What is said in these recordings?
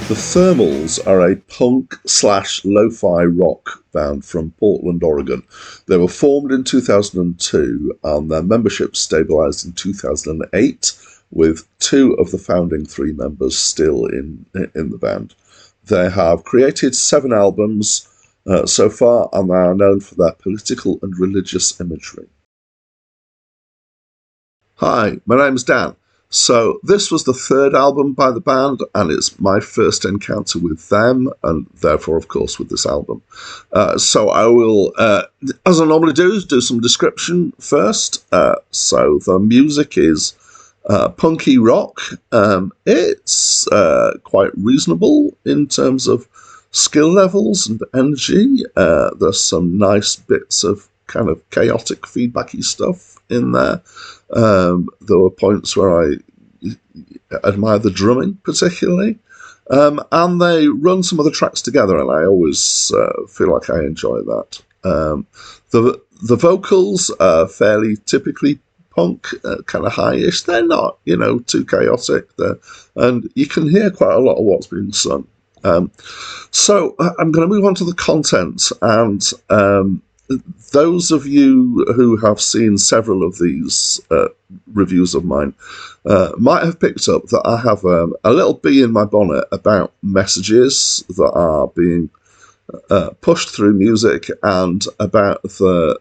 The Thermals are a punk/lo-fi rock band from Portland, Oregon. They were formed in 2002 and their membership stabilized in 2008, with two of the founding three members still in the band. They have created 7 albums so far, and they are known for their political and religious imagery. Hi, my name's Dan. So this was the 3rd album by the band, and it's my first encounter with them, and therefore, of course, with this album. So I will, as I normally do some description first. So the music is punky rock. It's quite reasonable in terms of skill levels and energy. There's some nice bits of kind of chaotic feedbacky stuff in there. There were points where I admired the drumming particularly, and they run some of the tracks together, and I always feel like I enjoy that. The vocals are fairly typically punk, kind of high-ish. They're not, too chaotic, and you can hear quite a lot of what's being sung. So I'm going to move on to the content, and those of you who have seen several of these reviews of mine might have picked up that I have a little bee in my bonnet about messages that are being pushed through music, and about the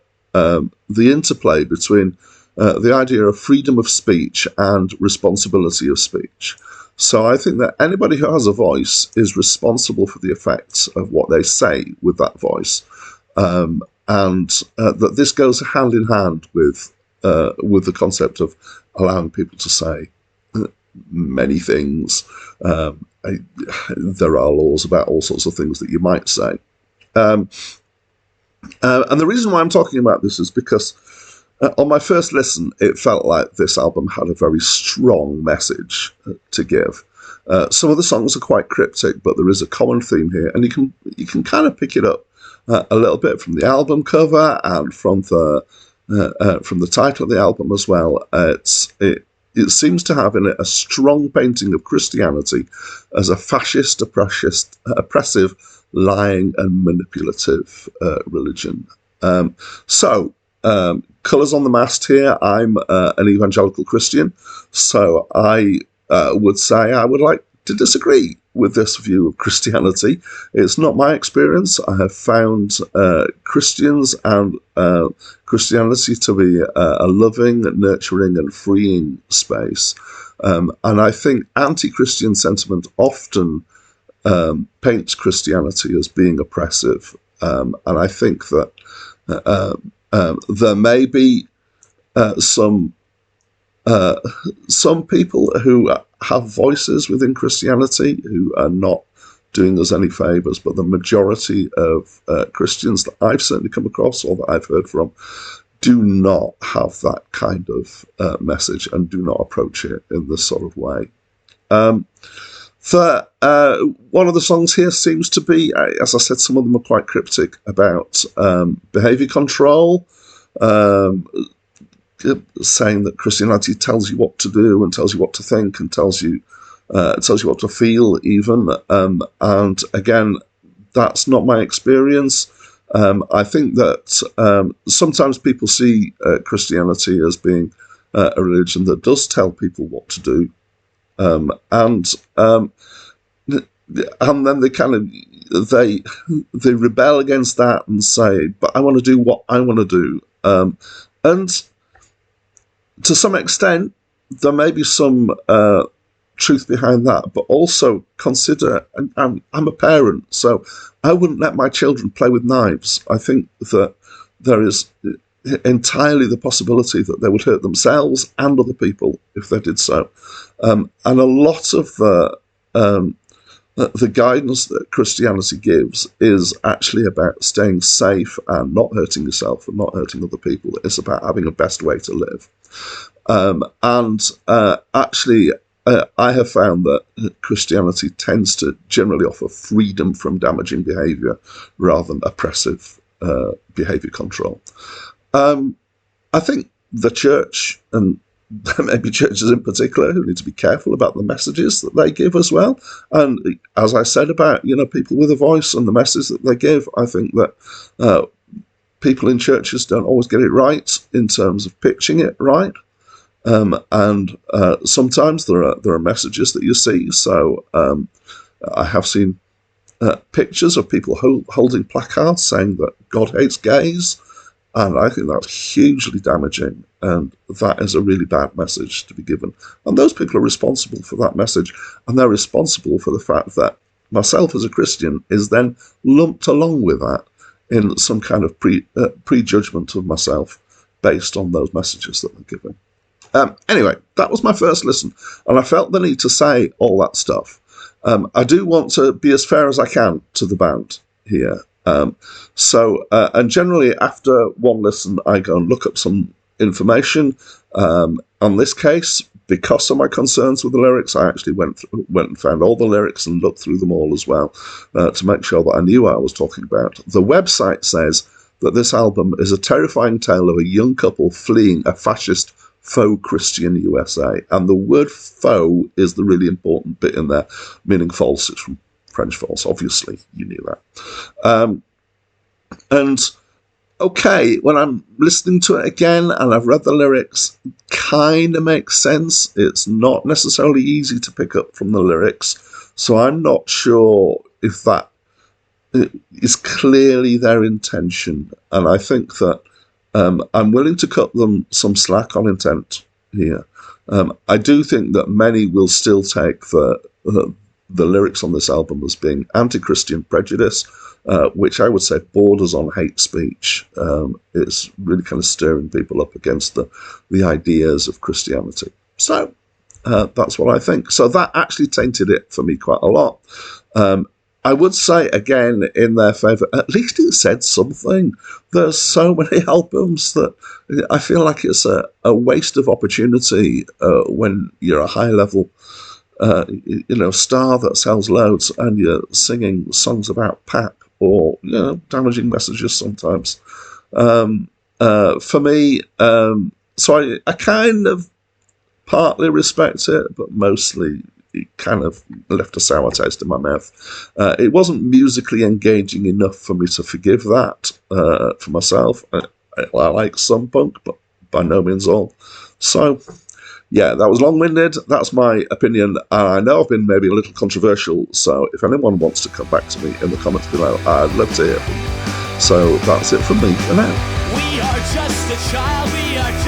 interplay between the idea of freedom of speech and responsibility of speech. So I think that anybody who has a voice is responsible for the effects of what they say with that voice. And that this goes hand in hand with the concept of allowing people to say many things. There are laws about all sorts of things that you might say. And the reason why I'm talking about this is because on my first listen, it felt like this album had a very strong message to give. Some of the songs are quite cryptic, but there is a common theme here, and you can kind of pick it up a little bit from the album cover and from the title of the album as well. It seems to have in it a strong painting of Christianity as a fascist, oppressive, lying and manipulative religion. Colours on the mast here. I'm an evangelical Christian, so I would say I would like to disagree with this view of Christianity. It's not my experience. I have found Christians and Christianity to be a loving, nurturing and freeing space. And I think anti-Christian sentiment often paints Christianity as being oppressive. And I think that there may be some people who have voices within Christianity who are not doing us any favours, but the majority of Christians that I've certainly come across or that I've heard from do not have that kind of message and do not approach it in this sort of way. One of the songs here seems to be, as I said, some of them are quite cryptic, about behaviour control, saying that Christianity tells you what to do and tells you what to think and tells you what to feel even. And again, that's not my experience. I think that sometimes people see Christianity as being a religion that does tell people what to do. And then they kind of they rebel against that and say, but I want to do what I want to do. And to some extent, there may be some truth behind that, but also consider, I'm a parent, so I wouldn't let my children play with knives. I think that there is entirely the possibility that they would hurt themselves and other people if they did so. And a lot of the guidance that Christianity gives is actually about staying safe and not hurting yourself and not hurting other people. It's about having a best way to live. Actually, I have found that Christianity tends to generally offer freedom from damaging behaviour rather than oppressive behaviour control. I think the church and there may be churches in particular who need to be careful about the messages that they give as well. And as I said about, people with a voice and the message that they give, I think that people in churches don't always get it right in terms of pitching it right. And sometimes there are messages that you see. So I have seen pictures of people holding placards saying that God hates gays. And I think that's hugely damaging, and that is a really bad message to be given. And those people are responsible for that message, and they're responsible for the fact that myself as a Christian is then lumped along with that in some kind of prejudgment of myself based on those messages that they're given. Anyway, that was my first listen, and I felt the need to say all that stuff. I do want to be as fair as I can to the band here. And generally after one listen, I go and look up some information. On this case, because of my concerns with the lyrics, I actually went and found all the lyrics and looked through them all as well to make sure that I knew what I was talking about. The website says that this album is a terrifying tale of a young couple fleeing a fascist faux-Christian USA. And the word faux is the really important bit in there, meaning false. It's from French false, obviously, you knew that. And okay, when I'm listening to it again and I've read the lyrics, kind of makes sense. It's not necessarily easy to pick up from the lyrics, so I'm not sure if that is clearly their intention. And I think that I'm willing to cut them some slack on intent here. I do think that many will still take the lyrics on this album as being anti-Christian prejudice, which I would say borders on hate speech. It's really kind of stirring people up against the ideas of Christianity. So that's what I think. So that actually tainted it for me quite a lot. I would say, again, in their favour, at least it said something. There's so many albums that I feel like it's a waste of opportunity when you're a high-level star that sells loads and you're singing songs about pap or damaging messages sometimes. For me, so I kind of partly respect it, but mostly it kind of left a sour taste in my mouth. It wasn't musically engaging enough for me to forgive that for myself. I like some punk, but by no means all. So yeah, that was long-winded. That's my opinion. I know I've been maybe a little controversial, so if anyone wants to come back to me in the comments below, I'd love to hear from you. So that's it from me for now. We are just a child, we are